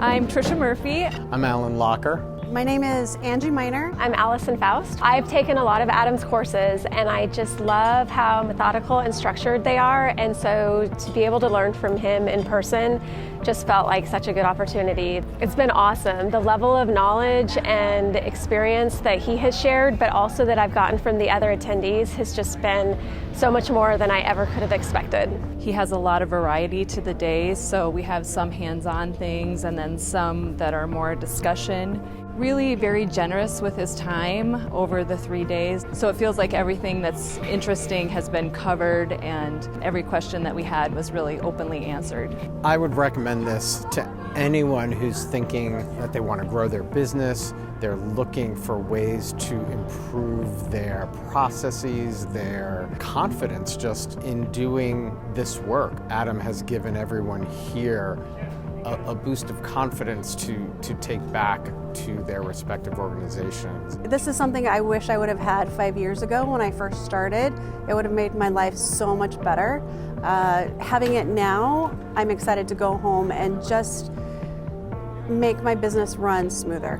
I'm Trisha Murphy. I'm Alan Locker. My name is Angie Miner. I'm Allison Faust. I've taken a lot of Adam's courses and I just love how methodical and structured they are, and so to be able to learn from him in person just felt like such a good opportunity. It's been awesome. The level of knowledge and experience that he has shared, but also that I've gotten from the other attendees, has just been so much more than I ever could have expected. He has a lot of variety to the days, so we have some hands-on things and then some that are more discussion. Really very generous with his time over the 3 days. So it feels like everything that's interesting has been covered and every question that we had was really openly answered. I would recommend this to anyone who's thinking that they want to grow their business. They're looking for ways to improve their processes, their confidence just in doing this work. Adam has given everyone here a boost of confidence to take back to their respective organizations. This is something I wish I would have had 5 years ago when I first started. It would have made my life so much better. Having it now, I'm excited to go home and just make my business run smoother.